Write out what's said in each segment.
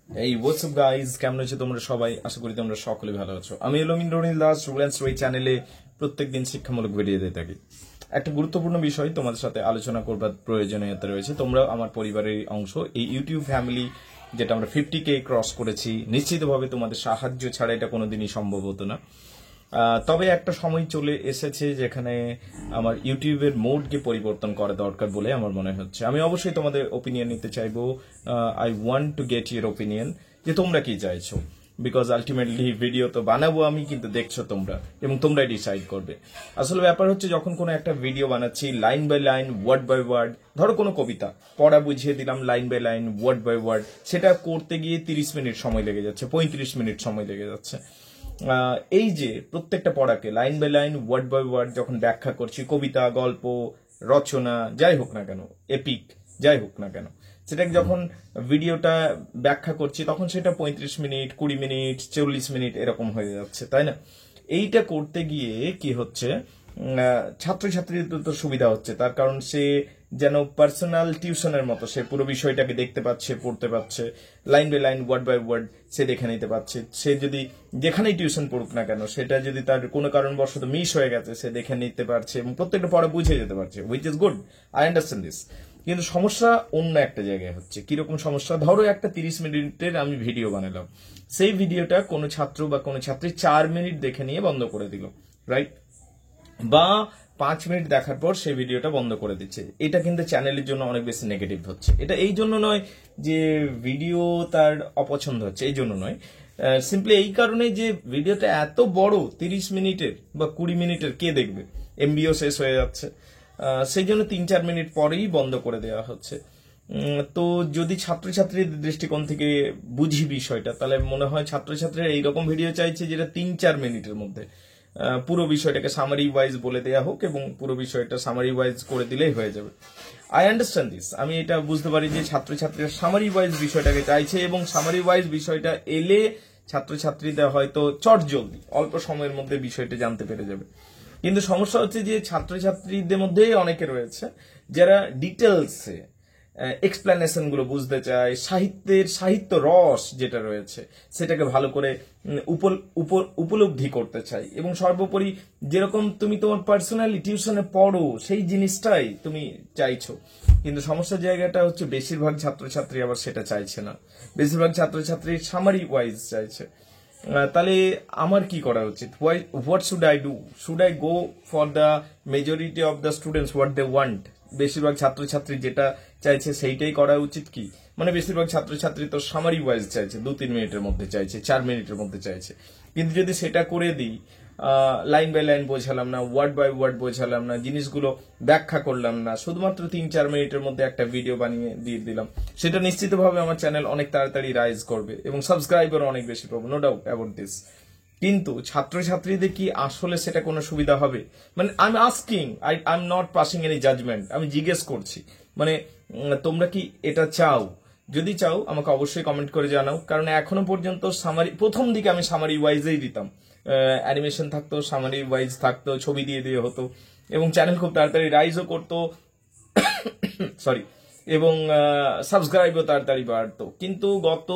এই WhatsApp guys, কেমন আছো তোমরা সবাই? আশা করি তোমরা সকলে ভালো আছো। আমি হলাম ইন্দ্রনীল দাস, স্টুডেন্টস ওই চ্যানেলে প্রত্যেকদিন শিক্ষামূলক ভিডিও দিয়ে থাকি। একটা গুরুত্বপূর্ণ বিষয় তোমাদের সাথে আলোচনা করবার প্রয়োজনীয়তা রয়েছে। তোমরা আমার পরিবারের অংশ। এই ইউটিউব ফ্যামিলি যেটা আমরা 50K ক্রস করেছি, নিশ্চিতভাবে তোমাদের সাহায্য ছাড়া এটা কোনোদিনই সম্ভব হতো না। তবে একটা সময় চলে এসেছে যেখানে আমার ইউটিউবের মোডকে পরিবর্তন করা দরকার বলে আমার মনে হচ্ছে। আমি অবশ্যই তোমাদের ওপিনিয়ন নিতে চাইবো। I want to get your opinion যে তোমরা কি চাইছো, বিকজ আলটিমেটলি ভিডিও তো বানাবো আমি, কিন্তু দেখছো তোমরা এবং তোমরাই ডিসাইড করবে। আসলে ব্যাপার হচ্ছে, যখন কোনো একটা ভিডিও বানাচ্ছি line by line, word by word, ধরো কোনো কবিতা পড়া বুঝিয়ে দিলাম line by line, word by word, সেটা করতে গিয়ে 30 মিনিট সময় লেগে যাচ্ছে, 35 মিনিট সময় লেগে যাচ্ছে। এই যে প্রত্যেকটা পড়াকে line by line, word by word যখন ব্যাখ্যা করছি, কবিতা, গল্প, রচনা যাই হোক না কেন, এপিক যাই হোক না কেন, সেটাকে যখন ভিডিওটা ব্যাখ্যা করছি তখন সেটা 35 মিনিট, 20 মিনিট, 40 মিনিট এরকম হয়ে যাচ্ছে, তাই না? এইটা করতে গিয়ে কি হচ্ছে, ছাত্রছাত্রীদের তো সুবিধা হচ্ছে, তার কারণ সে যেন পার্সোনাল টিউশনের মতো সে পুরো বিষয়টাকে দেখতে পাচ্ছে, পড়তে পাচ্ছে, line by line, word by word সে দেখে নিতে পারছে। সে যদি যেখানেই টিউশন পড়ুক না কেন, সেটা যদি তার কোনো কারণবশত মিস হয়ে গেছে, সে দেখে নিতে পারছে এবং প্রত্যেকটা পড়া বুঝে যেতে পারছে, which is good, I understand this. কিন্তু সমস্যা অন্য একটা জায়গায় হচ্ছে। কিরকম সমস্যা? ধরো একটা 30 মিনিটের আমি ভিডিও বানালাম, সেই ভিডিওটা কোনো ছাত্র বা কোনো ছাত্রী 4 মিনিট দেখে নিয়ে বন্ধ করে দিল, রাইট? বা 5 মিনিট দেখার পর সেই ভিডিওটা বন্ধ করে দিচ্ছে। এটা কিন্তু চ্যানেলের জন্য অনেক বেশি নেগেটিভ হচ্ছে। এটা এই জন্য নয় যে ভিডিও তার অপছন্দ হচ্ছে, এই জন্য নয়, সিম্পলি এই কারণে যে ভিডিওটা এত বড়, 30 মিনিটের বা 20 মিনিটের, কে দেখবে? এমবিও শেষ হয়ে যাচ্ছে, সেই জন্য 3-4 মিনিট পরেই বন্ধ করে দেওয়া হচ্ছে। তো যদি ছাত্রছাত্রীদের দৃষ্টিকোণ থেকে বুঝি বিষয়টা, তাহলে মনে হয় ছাত্রছাত্রীরা এইরকম ভিডিও চাইছে যেটা 3-4 মিনিটের মধ্যে পুরো বিষয়টাকে সামারি ওয়াইজ বলে দেওয়া হোক এবং পুরো বিষয়টা সামারি ওয়াইজ করে দিলেই হয়ে যাবে। I understand this. আমি এটা বুঝতে পারি যে ছাত্রছাত্রীরা সামারি ওয়াইজ বিষয়টাকে চাইছে এবং সামারি ওয়াইজ বিষয়টা এলে ছাত্রছাত্রীরা হয়তো চট জলদি অল্প সময়ের মধ্যে বিষয়টা জানতে পেরে যাবে। কিন্তু সমস্যা হচ্ছে যে ছাত্রছাত্রীদের মধ্যে অনেকে রয়েছে যারা ডিটেলসে এক্সপ্লেনেশন গুলো বুঝতে চায়, সাহিত্য রস যেটা রয়েছে সেটাকে ভালো করে উপলব্ধি করতে চাই, এবং সর্বোপরি যেরকম তুমি তোমার পার্সোনালি টিউশনে পড়ো সেই জিনিসটাই তুমি চাইছো। কিন্তু সমস্যার জায়গাটা হচ্ছে বেশিরভাগ ছাত্রছাত্রী আবার সেটা চাইছে না। বেশিরভাগ ছাত্রছাত্রী সামারি ওয়াইজ চাইছে। তাহলে আমার কি করা উচিত? What should I do? Should I go for the majority of the students what they want? বেশিরভাগ ছাত্রছাত্রী যেটা চাইছে সেইটাই করা উচিত কি? মানে বেশিরভাগ ছাত্রছাত্রী তো সামারি ওয়াইজ চাইছে, 2-3 মিনিটের মধ্যে চাইছে, 4 মিনিটের মধ্যে চাইছে। কিন্তু যদি সেটা করে দিই, লাইন বাই লাইন বোঝালাম না, ওয়ার্ড বাই ওয়ার্ড বোঝালাম না, জিনিসগুলো ব্যাখ্যা করলাম না, শুধুমাত্র 3-4 মিনিটের মধ্যে একটা ভিডিও বানিয়ে দিয়ে দিলাম, সেটা নিশ্চিতভাবে আমার চ্যানেল অনেক তাড়াতাড়ি রাইজ করবে এবং সাবস্ক্রাইবার অনেক বেশি পাবো, নো ডাউট অ্যাবাউট দিস। কিন্তু ছাত্রছাত্রীদের কি আসলে সেটা কোনো সুবিধা হবে? মানে I am asking, I am not passing any judgement, আমি জিজ্ঞেস করছি। মানে তোমরা কি এটা চাও? যদি চাও আমাকে অবশ্যই কমেন্ট করে জানাও, কারণ এখনো পর্যন্ত সামারি, প্রথম দিকে আমি সামারি ওয়াইজেই দিতাম, অ্যানিমেশন থাকতো, সামারি ওয়াইজ থাকতো, ছবি দিয়ে দিয়ে হতো এবং চ্যানেল খুব তাড়াতাড়ি রাইজও করতো সরি, এবং সাবস্ক্রাইবও তাড়াতাড়ি বাড়তো। কিন্তু গত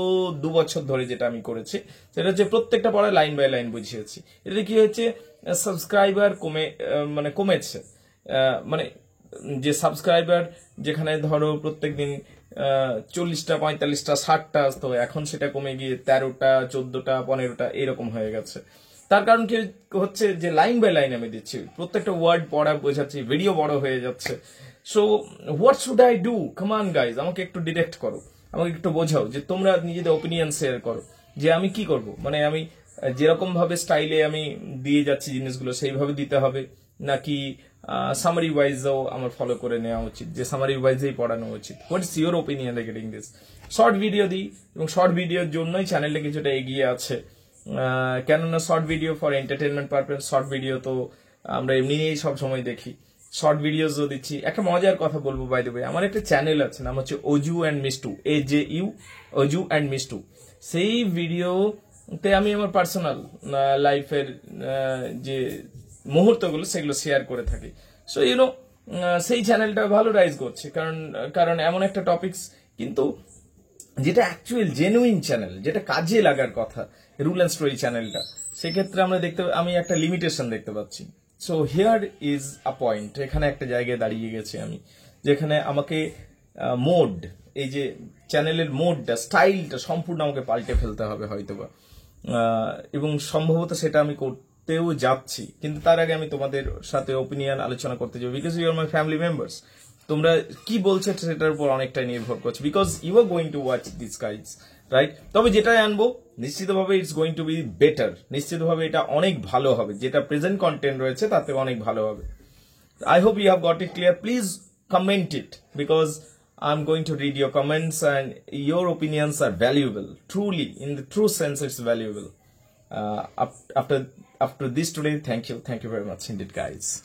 2 বছর ধরে যেটা আমি করেছি সেটা হচ্ছে প্রত্যেকটা পড়া লাইন বাই লাইন বুঝিয়েছি। এটা কি হয়েছে, সাবস্ক্রাইবার কমেছে, মানে যে সাবস্ক্রাইবার যেখানে ধরো প্রত্যেকদিন 40টা, 45টা, 60টা আসতো, এখন সেটা কমে গিয়ে 13টা, 14টা, 15টা এরকম হয়ে গেছে। তার কারণ কি হচ্ছে, যে লাইন বাই লাইন আমি দিচ্ছি, প্রত্যেকটা ওয়ার্ড পড়া বোঝাচ্ছি, ভিডিও বড় হয়ে যাচ্ছে। So what should I do? Come on guys, আমাকে একটু ডিরেক্ট করো, আমাকে একটু বোঝাও, যে তোমরা নিজেদের ওপিনিয়ন শেয়ার করো যে আমি কি করব। মানে আমি যেরকম ভাবে স্টাইলে আমি দিয়ে যাচ্ছি জিনিসগুলো সেইভাবে দিতে হবে, নাকি সামারি ওয়াইজও আমার ফলো করে নেওয়া উচিত, যে সামারি ওয়াইজেই পড়ানো উচিত? What is your opinion regarding this? Short video দিই এবং শর্ট ভিডিওর জন্যই চ্যানেলটা কিছুটা এগিয়ে আছে। কেননা short video for entertainment purpose, short video তো আমরা এমনিই সব সময় দেখি, শর্ট ভিডিওসও দিচ্ছি। একটা মজার কথা বলবো, বাই দ্য ওয়ে, আমার একটা চ্যানেল আছে, নাম হচ্ছে অজু অ্যান্ড মিষ্টু, AJU, অজু অ্যান্ড মিষ্টু। সেই ভিডিওতে আমি আমার পার্সোনাল লাইফের যে মুহূর্তগুলো সেগুলো শেয়ার করে থাকি। সো ইউনো, সেই চ্যানেলটা ভালো রাইজ করছে, কারণ এমন একটা টপিকস, কিন্তু যেটা অ্যাকচুয়াল জেনুইন চ্যানেল, যেটা কাজে লাগার কথা, রুল অ্যান্ড স্টোরি চ্যানেলটা, সেক্ষেত্রে আমি একটা লিমিটেশন দেখতে পাচ্ছি। So here is a point, এখানে একটা জায়গায় দাঁড়িয়ে গেছি আমি, যেখানে আমাকে মোড, এই যে চ্যানেলের মোডটা, স্টাইলটা সম্পূর্ণ আমাকে পাল্টে ফেলতে হবে হয়তোবা, এবং সম্ভবত সেটা আমি করতেও যাচ্ছি। কিন্তু তার আগে আমি তোমাদের সাথে ওপিনিয়ন আলোচনা করতে যাবো, because you are my family members. তোমরা কি বলছো সেটার উপর অনেকটাই নির্ভর করছে, because you are going to watch this guys, right? তবে যেটাই আনবো নিশ্চিতভাবে it's going to be better, নিশ্চিতভাবে এটা অনেক ভালো হবে, যেটা প্রেজেন্ট কন্টেন্ট রয়েছে তাতে অনেক ভালো হবে। I hope you have got it clear. Please comment it, because I'm going to read your comments and your opinions are valuable. Truly, in the true sense, it's valuable. After this today, thank you very much indeed, guys.